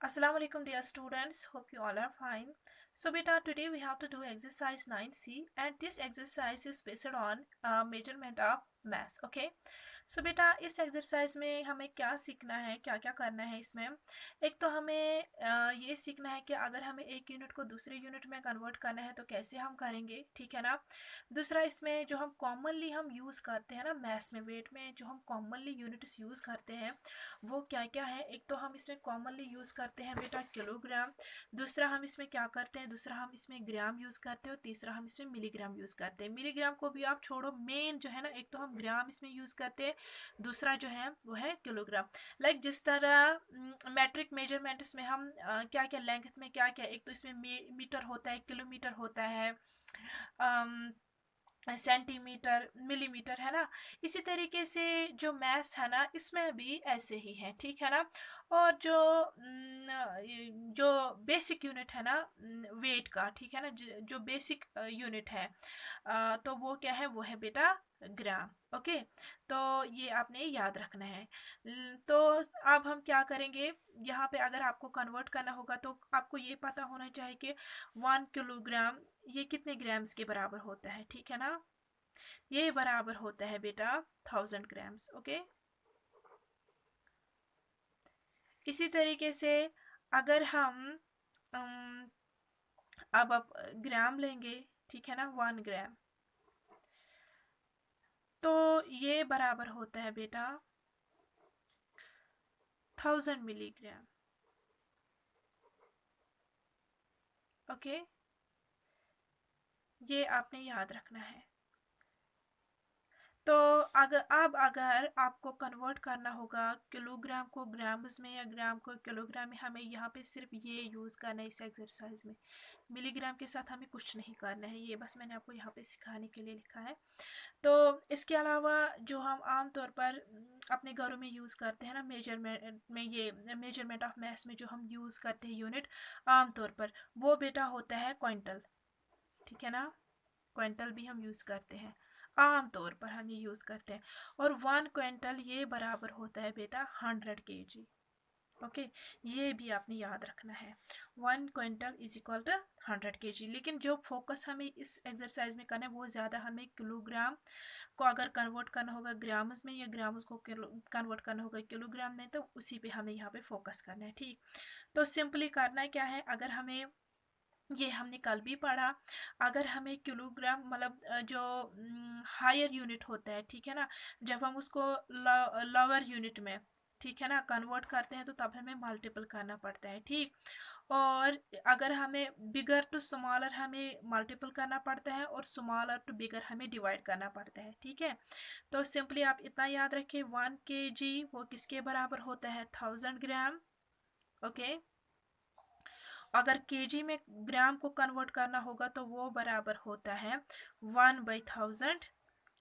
Assalamu alaikum dear students, hope you all are fine. So beta, today we have to do exercise 9C and this exercise is based on measurement of mass. Okay. सो बेटा इस exercise में हमें क्या सीखना है, क्या क्या करना है इसमें। एक तो हमें ये सीखना है कि अगर हमें एक यूनिट को दूसरे यूनिट में कन्वर्ट करना है तो कैसे हम करेंगे, ठीक है ना। दूसरा, इसमें जो हम कॉमनली हम यूज़ करते हैं ना मैथ्स में, वेट में जो हम कॉमनली यूनिट्स यूज़ करते हैं वो क्या क्या है। एक तो हम इसमें कॉमनली यूज़ करते हैं बेटा किलोग्राम, दूसरा हम इसमें क्या करते हैं, दूसरा हम इसमें ग्राम यूज़ करते हैं और तीसरा हम इसमें मिलीग्राम यूज़ करते हैं। मिलीग्राम को भी आप छोड़ो, मेन जो है ना, एक तो हम ग्राम इसमें यूज़ करते हैं, दूसरा जो है वो है किलोग्राम। लाइक जिस तरह मैट्रिक मेजरमेंट्स में हम क्या क्या लेंथ में क्या क्या, एक तो इसमें मीटर होता है, किलोमीटर होता है, सेंटीमीटर, मिलीमीटर, है ना। इसी तरीके से जो मैथ्स है ना इसमें भी ऐसे ही है, ठीक है ना। और जो बेसिक यूनिट है ना वेट का, ठीक है ना, जो बेसिक यूनिट है तो वो क्या है, वो है बेटा ग्राम। ओके, तो ये आपने याद रखना है। तो अब हम क्या करेंगे, यहाँ पे अगर आपको कन्वर्ट करना होगा तो आपको ये पता होना चाहिए कि 1 किलोग्राम ये कितने ग्राम्स के बराबर होता है, ठीक है ना। ये बराबर होता है बेटा 1000 ग्राम्स। ओके, इसी तरीके से अगर हम अम, अब आप ग्राम लेंगे, ठीक है ना, 1 ग्राम, तो ये बराबर होता है बेटा 1000 मिलीग्राम। ओके, ये आपने याद रखना है। तो अगर आपको कन्वर्ट करना होगा किलोग्राम को ग्राम्स में या ग्राम को किलोग्राम में, हमें यहाँ पे सिर्फ ये यूज़ करना है इस एक्सरसाइज में। मिलीग्राम के साथ हमें कुछ नहीं करना है, ये बस मैंने आपको यहाँ पे सिखाने के लिए लिखा है। तो इसके अलावा जो हम आम तौर पर अपने घरों में यूज़ करते हैं ना मेजरमेंट में, ये मेजरमेंट ऑफ मैथ्स में जो हम यूज़ करते हैं यूनिट आम तौर पर, वो बेटा होता है क्विंटल, ठीक है ना। क्विंटल भी हम यूज़ करते हैं, आम तौर पर हम ये यूज़ करते हैं। और 1 क्विंटल ये बराबर होता है बेटा 100 kg। ओके, ये भी आपने याद रखना है, 1 quintal is equal to 100 kg। लेकिन जो फोकस हमें इस एक्सरसाइज में करना है वो ज़्यादा हमें किलोग्राम को अगर कन्वर्ट करना होगा ग्राम्स में या ग्राम्स को कन्वर्ट करना होगा किलोग्राम में, तो उसी पे हमें यहाँ पे फोकस करना है, ठीक। तो सिंपली करना क्या है, अगर हमें, ये हमने कल भी पढ़ा, अगर हमें किलोग्राम मतलब जो हायर यूनिट होता है, ठीक है ना, जब हम उसको लोअर यूनिट में, ठीक है ना, कन्वर्ट करते हैं तो तब हमें मल्टीपल करना पड़ता है, ठीक। और अगर हमें बिगर टू स्मॉलर हमें मल्टीपल करना पड़ता है और स्मॉलर टू बिगर हमें डिवाइड करना पड़ता है, ठीक है। तो सिंपली आप इतना याद रखिए, 1 kg वो किसके बराबर होता है, 1000 ग्राम। ओके, अगर केजी में ग्राम को कन्वर्ट करना होगा तो वो बराबर होता है 1/1000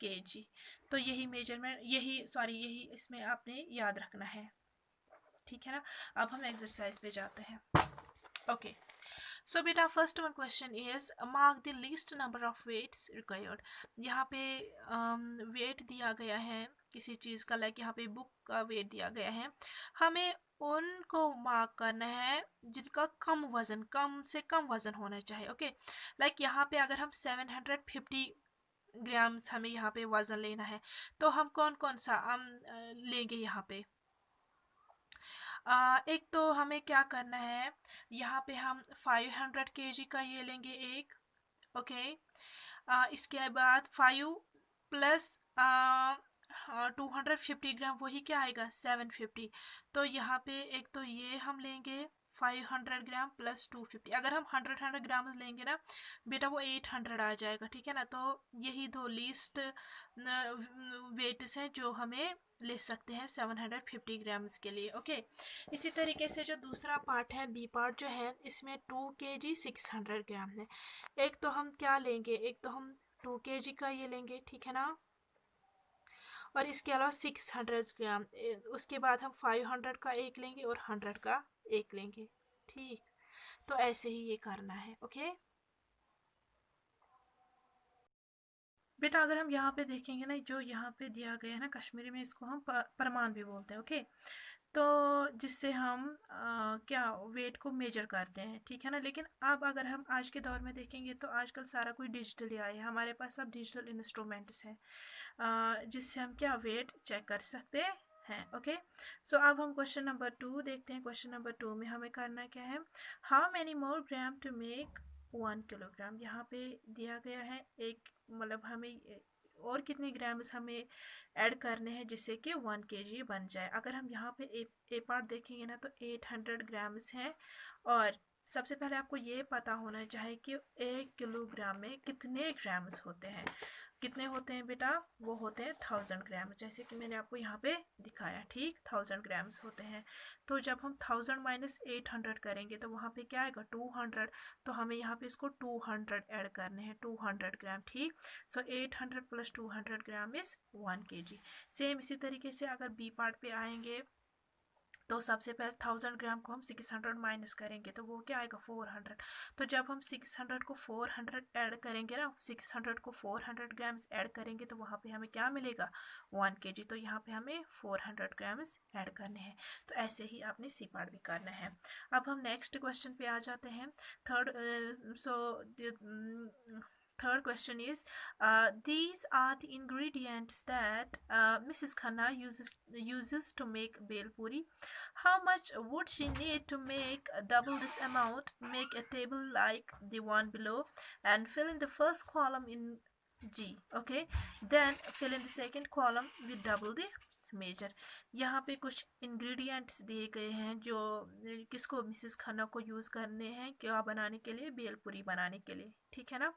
kg। तो यही मेजरमेंट, यही इसमें आपने याद रखना है, ठीक है ना। अब हम एक्सरसाइज पे जाते हैं। ओके, सो बेटा first one question is mark the least number of weights required. यहाँ पे वेट दिया गया है किसी चीज़ का, लाइक यहाँ पे बुक का वेट दिया गया है, हमें उनको मार्क करना है जिनका कम से कम वजन होना चाहिए। ओके, लाइक यहाँ पे अगर हम 750 ग्राम्स हमें यहाँ पे वजन लेना है, तो हम कौन कौन सा हम लेंगे यहाँ पे। एक तो हमें क्या करना है, यहाँ पे हम 500 kg का ये लेंगे एक। ओके, इसके बाद 5 प्लस 250 ग्राम, वही क्या आएगा 750। तो यहाँ पे एक तो ये हम लेंगे 500 ग्राम प्लस 250, अगर हम 100 ग्राम लेंगे ना बेटा वो 800 आ जाएगा, ठीक है ना। तो यही दो लीस्ट वेट्स हैं जो हमें ले सकते हैं 750 ग्राम्स के लिए। ओके, इसी तरीके से जो दूसरा पार्ट है, बी पार्ट जो है, इसमें 2 kg 600 ग्राम है। एक तो हम क्या लेंगे, एक तो हम 2 kg का ये लेंगे, ठीक है ना, और इसके अलावा 600 ग्राम, उसके बाद हम 500 का एक लेंगे और 100 का एक लेंगे, ठीक। तो ऐसे ही ये करना है। ओके बेटा, अगर हम यहाँ पे देखेंगे ना, जो यहाँ पे दिया गया है ना कश्मीरी में, इसको हम परमान भी बोलते हैं। ओके, तो जिससे हम क्या वेट को मेजर करते हैं, ठीक है ना। लेकिन अब अगर हम आज के दौर में देखेंगे तो आजकल सारा कुछ डिजिटली आया है, हमारे पास अब डिजिटल इंस्ट्रूमेंट्स हैं जिससे हम क्या वेट चेक कर सकते हैं। ओके, सो अब हम क्वेश्चन नंबर 2 देखते हैं। क्वेश्चन नंबर 2 में हमें करना क्या है, how many more gram to make 1 kilogram. यहाँ पे दिया गया है एक, मतलब हमें और कितने ग्राम्स हमें ऐड करने हैं जिससे कि 1 kg बन जाए। अगर हम यहाँ पे ए पार्ट देखेंगे ना तो 800 ग्राम्स हैं। और सबसे पहले आपको ये पता होना चाहिए कि 1 किलोग्राम में कितने ग्राम्स होते हैं। कितने होते हैं बेटा, वो होते हैं 1000 ग्राम, जैसे कि मैंने आपको यहाँ पे दिखाया, ठीक 1000 ग्राम्स होते हैं। तो जब हम 1000 माइनस 800 करेंगे तो वहाँ पे क्या आएगा 200, तो हमें यहाँ पे इसको 200 ऐड करने हैं, 200 ग्राम, ठीक। सो 800 plus 200 gram is 1 kg। Same इसी तरीके से अगर बी पार्ट पे आएंगे तो सबसे पहले 1000 ग्राम को हम 600 माइनस करेंगे तो वो क्या आएगा 400। तो जब हम 600 को 400 ऐड करेंगे ना, 600 को 400 ग्राम्स ऐड करेंगे तो वहाँ पे हमें क्या मिलेगा 1 kg। तो यहाँ पे हमें 400 ग्राम्स ऐड करने हैं। तो ऐसे ही आपने सी पार्ट भी करना है। अब हम नेक्स्ट क्वेश्चन पे आ जाते हैं। Third question is, these are the ingredients that Mrs. Khanna uses to make bel puri. How much would she need to make double this amount? Make a table like the one below and fill in the first column in G. Okay, then fill in the second column with double the measure. यहाँ पे कुछ ingredients दिए गए हैं जो किसको, Mrs Khanna को use करने हैं क्या बनाने के लिए, बेलपूरी बनाने के लिए, ठीक है ना।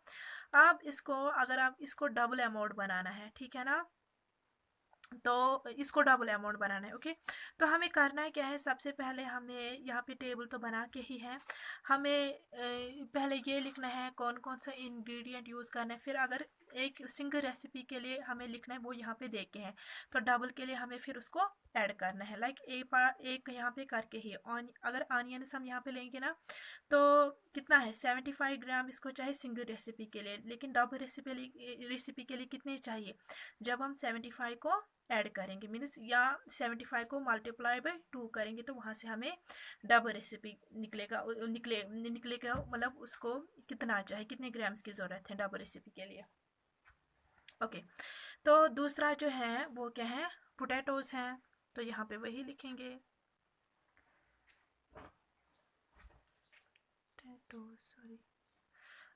अब इसको अगर आप इसको डबल अमाउंट बनाना है, ठीक है ना, तो इसको डबल अमाउंट बनाना है। ओके, तो हमें करना है क्या है, सबसे पहले हमें यहाँ पे टेबल तो बना के ही है, हमें पहले ये लिखना है कौन कौन सा इंग्रेडिएंट यूज़ करना है। फिर अगर एक सिंगल रेसिपी के लिए हमें लिखना है वो यहाँ पे दे के हैं, तो डबल के लिए हमें फिर उसको ऐड करना है। लाइक एक यहाँ पे करके ही अगर ऑनियंस हम यहाँ पे लेंगे ना तो कितना है 75 ग्राम इसको चाहिए सिंगल रेसिपी के लिए, लेकिन डबल रेसिपी के लिए कितने चाहिए, जब हम 75 को ऐड करेंगे मीन्स या 75 को मल्टीप्लाई बाय 2 करेंगे तो वहाँ से हमें डबल रेसिपी निकलेगा मतलब उसको कितना चाहिए, कितने ग्राम्स की ज़रूरत है डबल रेसिपी के लिए। ओके, तो दूसरा जो है वो क्या है, पोटैटोज हैं, तो यहाँ पे वही लिखेंगे सॉरी।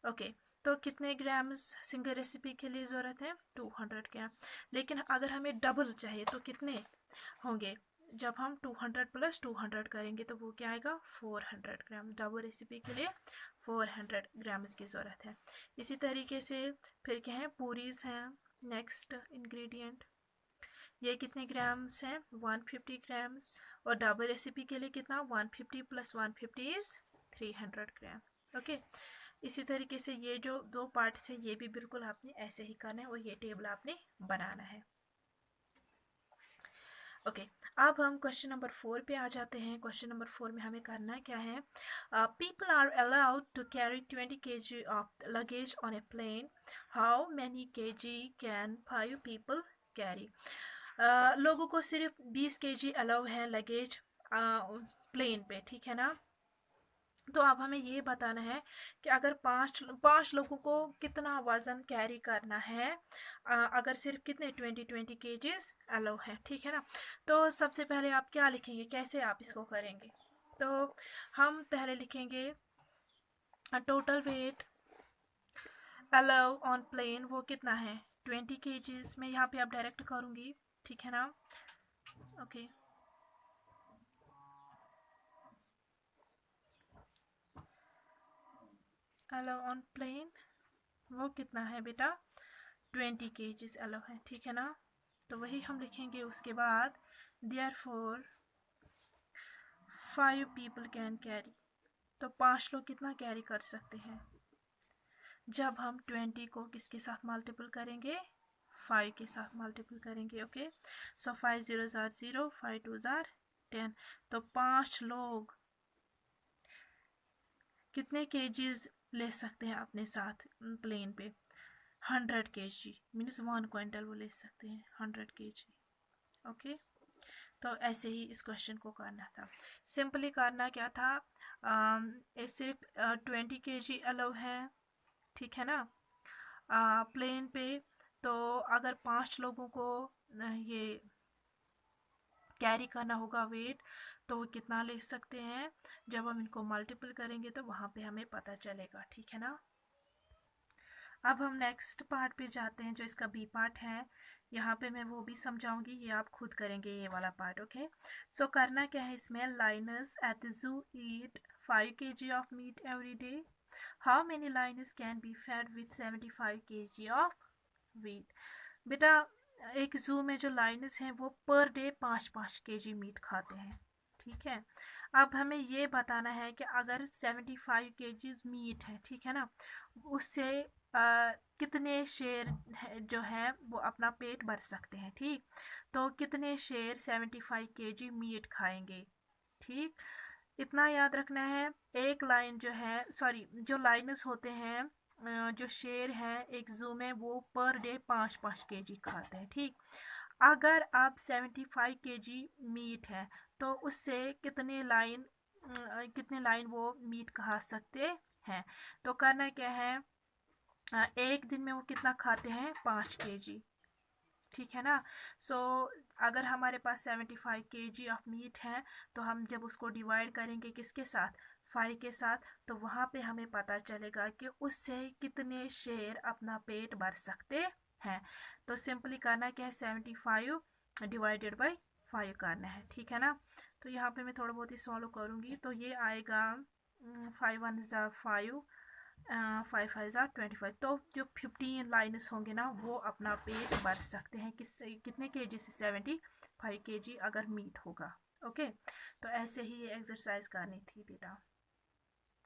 ओके, तो कितने ग्राम्स सिंगल रेसिपी के लिए ज़रूरत है 200 ग्राम। लेकिन अगर हमें डबल चाहिए तो कितने होंगे, जब हम 200 प्लस 200 करेंगे तो वो क्या आएगा 400 ग्राम। डबल रेसिपी के लिए 400 ग्राम्स की ज़रूरत है। इसी तरीके से फिर क्या है, पूरीज हैं नेक्स्ट इंग्रेडिएंट, ये कितने ग्राम्स हैं 150 ग्राम्स। और डबल रेसिपी के लिए कितना 150 प्लस 150 इज़ 300 ग्राम। ओके, इसी तरीके से ये जो दो पार्ट्स हैं ये भी बिल्कुल आपने ऐसे ही करना है और ये टेबल आपने बनाना है। ओके, अब हम क्वेश्चन नंबर 4 पे आ जाते हैं। क्वेश्चन नंबर 4 में हमें करना क्या है, people are allowed to carry 20 kg of luggage on a plane, how many kg can 5 people carry. लोगों को सिर्फ 20 kg अलाउ है लगेज प्लेन पे, ठीक है ना। तो अब हमें ये बताना है कि अगर पाँच लोगों को कितना वज़न कैरी करना है, अगर सिर्फ कितने 20 केजीज अलाउ है, ठीक है ना। तो सबसे पहले आप क्या लिखेंगे, कैसे आप इसको करेंगे, तो हम पहले लिखेंगे total weight allow on plane वो कितना है 20 केजीज। मैं यहाँ पे आप डायरेक्ट करूँगी, ठीक है ना। ओके, अलाउ ऑन प्लेन वो कितना है बेटा 20 केजीज अलाउ है, ठीक है ना। तो वही हम लिखेंगे। उसके बाद देयरफॉर 5 पीपल कैन कैरी, तो 5 लोग कितना कैरी कर सकते हैं, जब हम 20 को किसके साथ मल्टीपल करेंगे 5 के साथ मल्टीपल करेंगे। ओके, सो 5 0 ज़ार 0, 5 2 ज़ार 10, तो 5 लोग कितने केजीज ले सकते हैं अपने साथ प्लेन पे 100 kg मीन्स 1 क्विंटल वो ले सकते हैं 100 kg। ओके, तो ऐसे ही इस क्वेश्चन को करना था। सिंपली करना क्या था, ये सिर्फ 20 kg अलाउ है, ठीक है ना, प्लेन पे। तो अगर 5 लोगों को ये कैरी करना होगा वेट, तो कितना ले सकते हैं, जब हम इनको मल्टीपल करेंगे तो वहाँ पे हमें पता चलेगा, ठीक है ना। अब हम नेक्स्ट पार्ट पे जाते हैं जो इसका बी पार्ट है। यहाँ पे मैं वो भी समझाऊंगी, ये आप खुद करेंगे ये वाला पार्ट, ओके। सो करना क्या है इसमें, liners at the zoo eat 5 kg of meat every day. How many liners can be fed with 75 kg of wheat. बेटा, एक जू में जो लाइनर्स हैं वो पर डे 5-5 kg मीट खाते हैं, ठीक है। अब हमें ये बताना है कि अगर 75 kg मीट है, ठीक है ना, उससे कितने शेर जो है वो अपना पेट भर सकते हैं, ठीक। तो कितने शेर 75 kg मीट खाएंगे, ठीक। इतना याद रखना है। एक लाइन जो है, सॉरी, जो लाइनर्स होते हैं, जो शेर हैं एक जू में, वो पर डे 5-5 kg खाते हैं, ठीक। अगर आप 75 kg मीट है तो उससे कितने लाइन वो मीट खा सकते हैं। तो करना क्या है, एक दिन में वो कितना खाते हैं, 5 kg, ठीक है ना। सो अगर हमारे पास 75 kg ऑफ मीट है, तो हम जब उसको डिवाइड करेंगे किसके साथ, 5 के साथ, तो वहाँ पे हमें पता चलेगा कि उससे कितने शेर अपना पेट भर सकते हैं। तो सिंपली करना क्या है, 75 डिवाइडेड बाई 5 करना है, ठीक है ना। तो यहाँ पे मैं थोड़ा बहुत ही सॉल्व करूँगी, तो ये आएगा 5 1 ज़ा 5, 5 5 ज़ा 25। तो जो 15 लाइन्स होंगे ना, वो अपना पेट भर सकते हैं किससे, कितने kg से, 75 kg अगर मीट होगा, ओके। तो ऐसे ही ये एक्सरसाइज करनी थी बेटा।